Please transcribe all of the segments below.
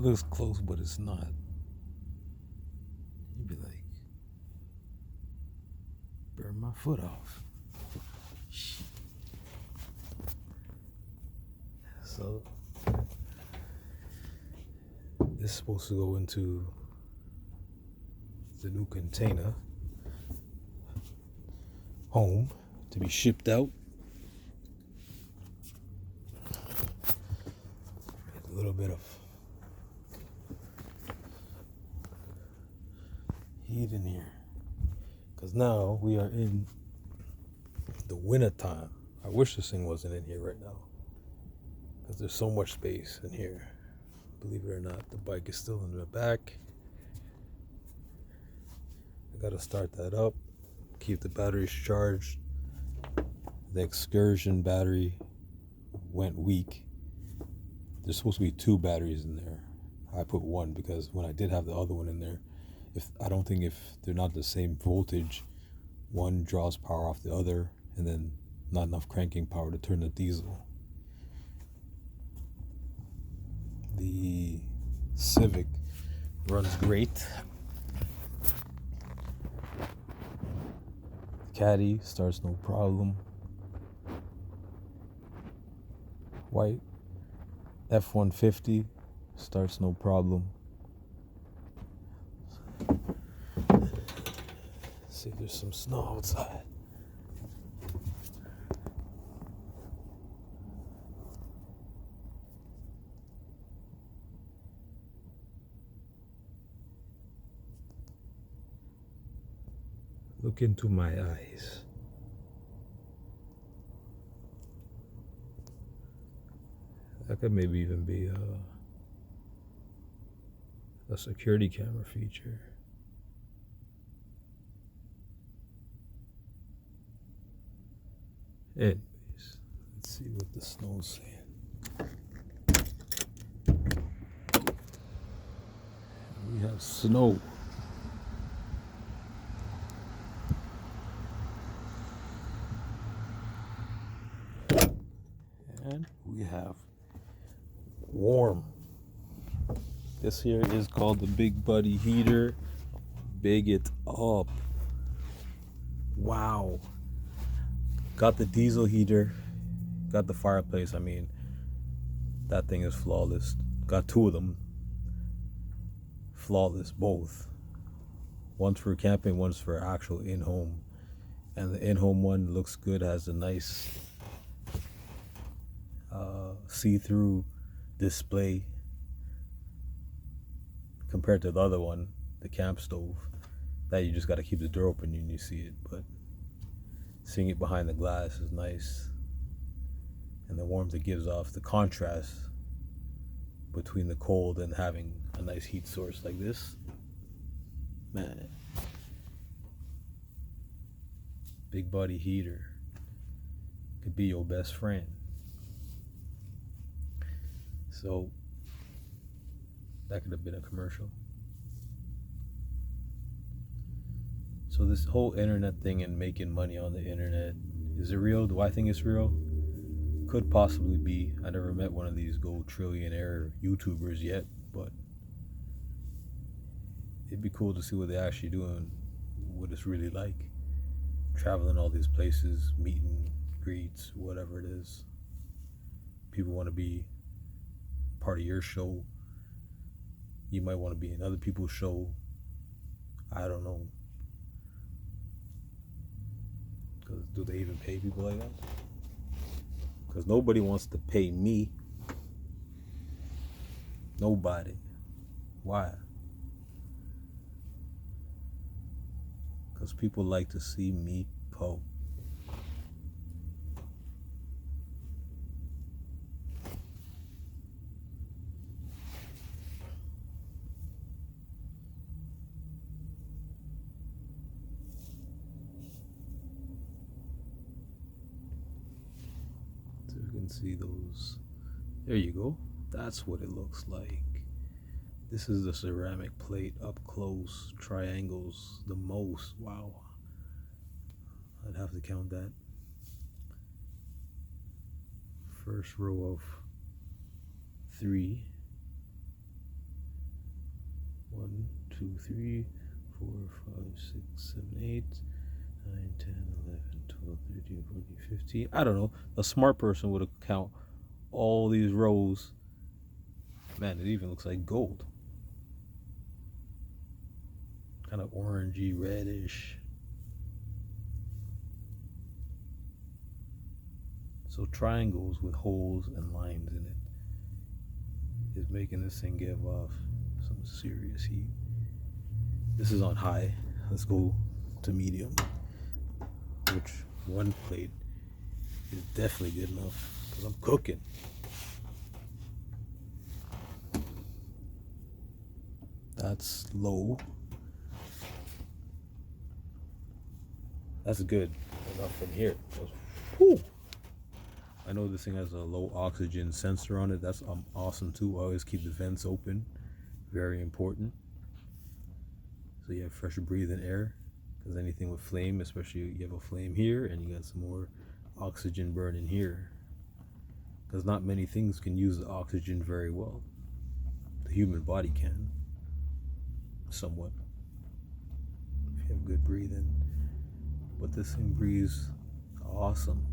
looks close, but it's not. You'd be like, burn my foot off. So this is supposed to go into the new container home to be shipped out. A little bit of heat in here, because now we are in the winter time. I wish this thing wasn't in here right now, because there's so much space in here. Believe it or not, the bike is still in the back. I gotta start that up, keep the batteries charged. The Excursion battery went weak. There's supposed to be 2 batteries in there. I put 1 because when I did have the other one in there, if they're not the same voltage, one draws power off the other, and then not enough cranking power to turn the diesel. The Civic runs great. The Caddy starts no problem. White F-150 starts no problem. Let's see if there's some snow outside. Look into my eyes. That could maybe even be a security camera feature. Anyways, let's see what the snow's saying. We have snow. And we have warm. This here is called the Big Buddy heater. Big it up. Wow. Got the diesel heater. Got the fireplace. I mean, that thing is flawless. Got 2 of them. Flawless, both. One's for camping, one's for actual in-home. And the in-home one looks good, has a nice see-through display compared to the other one, the camp stove, that you just got to keep the door open and you see it. But seeing it behind the glass is nice, and the warmth it gives off, the contrast between the cold and having a nice heat source like this, man. Big Buddy heater could be your best friend. So that could have been a commercial. So this whole internet thing and making money on the internet, is it real? Do I think it's real? Could possibly be. I never met one of these gold trillionaire YouTubers yet, but it'd be cool to see what they actually do and what it's really like. Traveling all these places, meeting, greets, whatever it is. People want to be part of your show. You might want to be in other people's show. I don't know. Because do they even pay people like that? Because nobody wants to pay me. Nobody. Why? Because people like to see me po. So you can see those. There you go. That's what it looks like. This is the ceramic plate up close, triangles the most. Wow. I'd have to count that. First row of 3. 1, 2, 3, 4, 5, 6, 7, 8, 9, 10, 11, 12, 13, 14, 15. I don't know. A smart person would count all these rows. Man, it even looks like gold. Kind of orangey, reddish. So triangles with holes and lines in it is making this thing give off some serious heat. This is on high. Let's go to medium, which one plate is definitely good enough because I'm cooking. That's low. That's good enough from here. Whew. I know this thing has a low oxygen sensor on it. That's awesome too. I always keep the vents open. Very important. So you have fresh breathing air. Because anything with flame, especially you have a flame here and you got some more oxygen burning here. Because not many things can use the oxygen very well. The human body can. Somewhat. If you have good breathing. But this thing breathes awesome.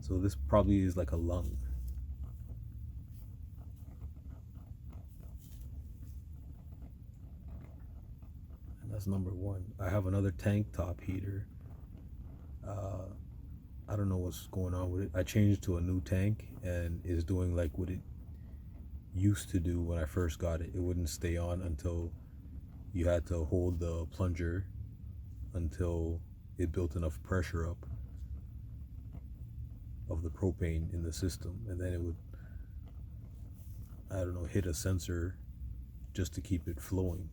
So this probably is like a lung. And that's number one. I have another tank top heater. I don't know what's going on with it. I changed to a new tank and it's doing like what it used to do when I first got it. It wouldn't stay on until you had to hold the plunger until it built enough pressure up of the propane in the system, and then it would, I don't know, hit a sensor just to keep it flowing,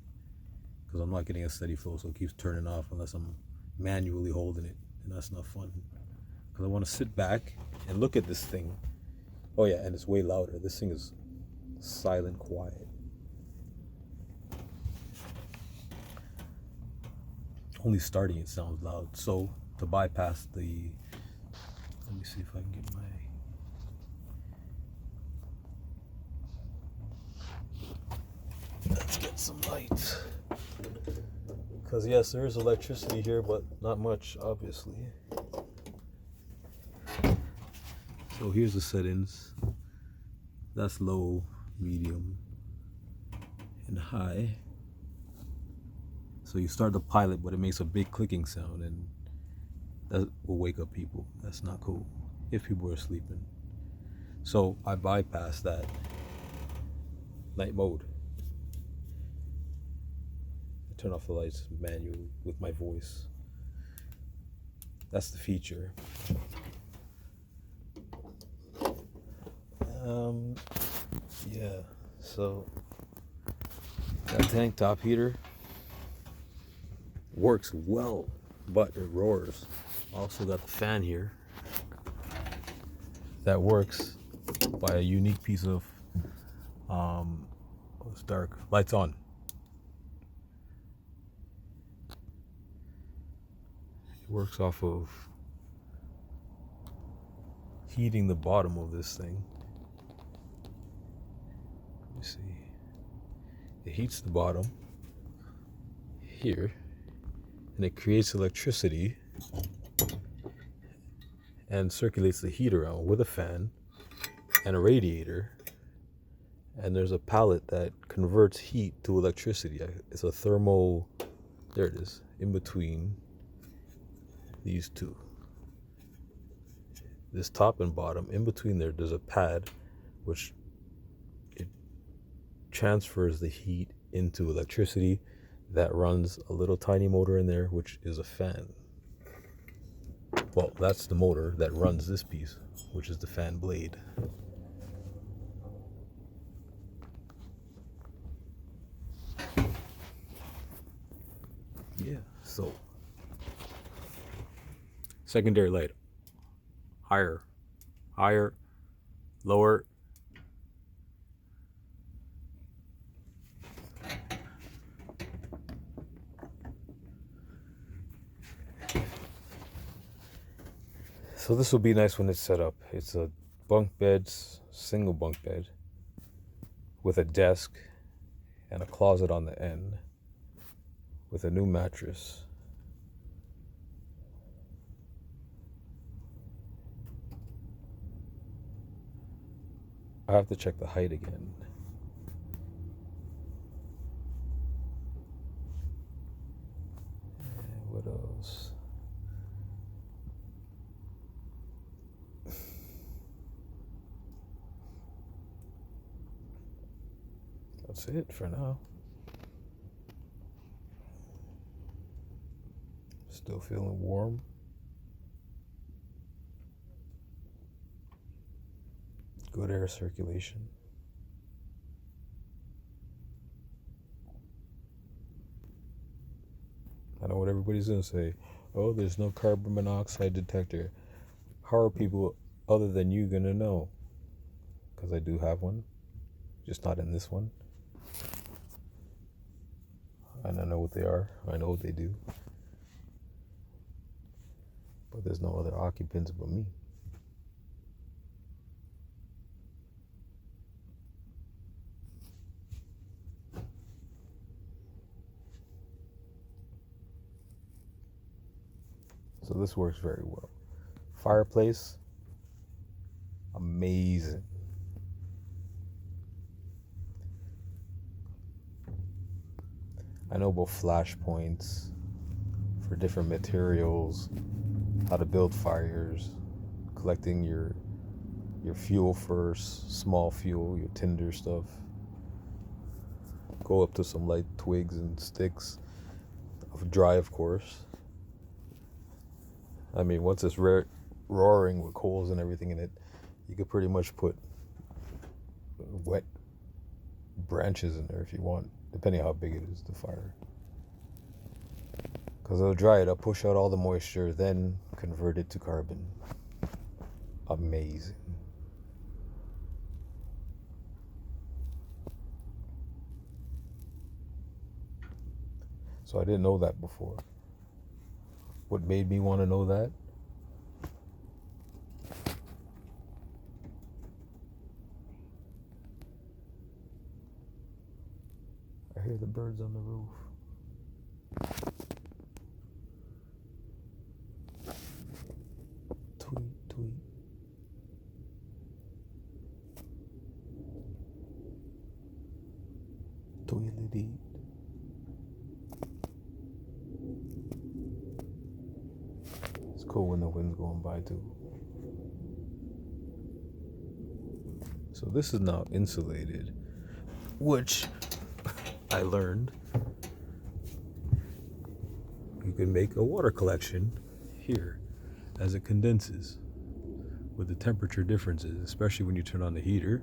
because I'm not getting a steady flow, so it keeps turning off unless I'm manually holding it, and that's not fun. Because I want to sit back and look at this thing. Oh yeah, and it's way louder. This thing is silent, quiet. Only starting it sounds loud. So to bypass the, let me see if I can get my, let's get some light. Because yes, there is electricity here, but not much, obviously. So here's the settings. That's low, medium, and high. So you start the pilot, but it makes a big clicking sound, and that will wake up people. That's not cool if people are sleeping. So I bypass that night mode. I turn off the lights manually with my voice. That's the feature. Yeah, so that tank top heater works well, but it roars. Also got the fan here that works by a unique piece of it's dark, lights on. It works off of heating the bottom of this thing. Let me see. It heats the bottom here, and it creates electricity and circulates the heat around with a fan and a radiator. And there's a pallet that converts heat to electricity. It's a thermal, there it is, in between these two. This top and bottom, in between there's a pad which it transfers the heat into electricity that runs a little tiny motor in there, which is a fan. Well, that's the motor that runs this piece, which is the fan blade. Yeah, so secondary light, higher, lower. So this will be nice when it's set up. It's a bunk bed, single bunk bed with a desk and a closet on the end with a new mattress. I have to check the height again. And what else? That's it for now. Still feeling warm. Good air circulation. I know what everybody's gonna say. Oh, there's no carbon monoxide detector. How are people other than you gonna know? Because I do have one, just not in this one. And I know what they are. I know what they do. But there's no other occupants but me. So this works very well. Fireplace, amazing. I know about flashpoints for different materials, how to build fires, collecting your fuel first, small fuel, your tinder stuff. Go up to some light twigs and sticks, dry of course. I mean, once it's roaring with coals and everything in it, you could pretty much put wet branches in there if you want, depending on how big it is, the fire. Because it'll dry it up, push out all the moisture, then convert it to carbon. Amazing. So I didn't know that before. What made me want to know that? I hear the birds on the roof. Tweet, tweet. Tweedledee. It's cool when the wind's going by too. So this is now insulated, which I learned you can make a water collection here as it condenses with the temperature differences, especially when you turn on the heater.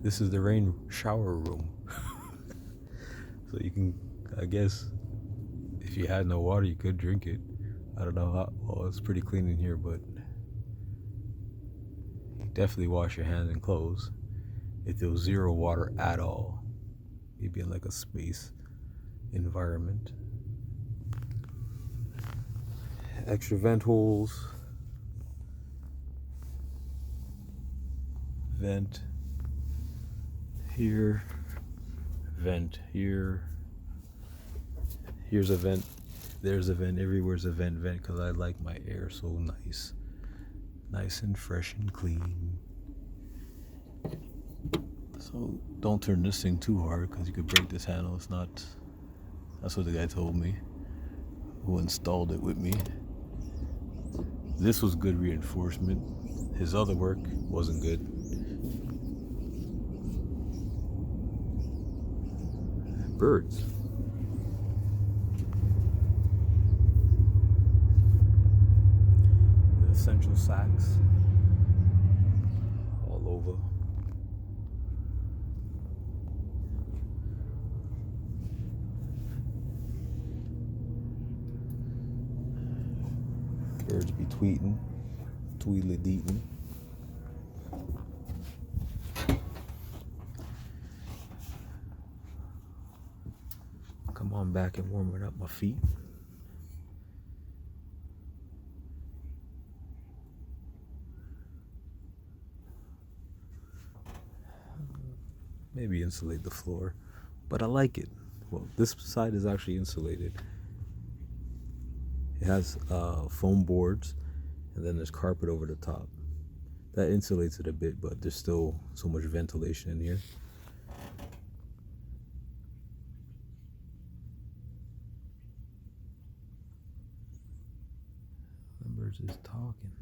This is the rain shower room. So you can, I guess, if you had no water, you could drink it. I don't know how, well, it's pretty clean in here, but you definitely wash your hands and clothes. If there was zero water at all, you'd be in like a space environment. Extra vent holes. Vent here. Vent here. Here's a vent. There's a vent. Everywhere's a vent, because I like my air so nice. Nice and fresh and clean. So don't turn this thing too hard because you could break this handle. It's not, that's what the guy told me who installed it with me. This was good reinforcement. His other work wasn't good. Birds. The essential sacks all over. Birds be tweeting, tweedly-deeting. Come on back and warming up my feet. Maybe insulate the floor. but I like it. Well, this side is actually insulated. It has foam boards, and then there's carpet over the top. That insulates it a bit, but there's still so much ventilation in here. The birds is talking.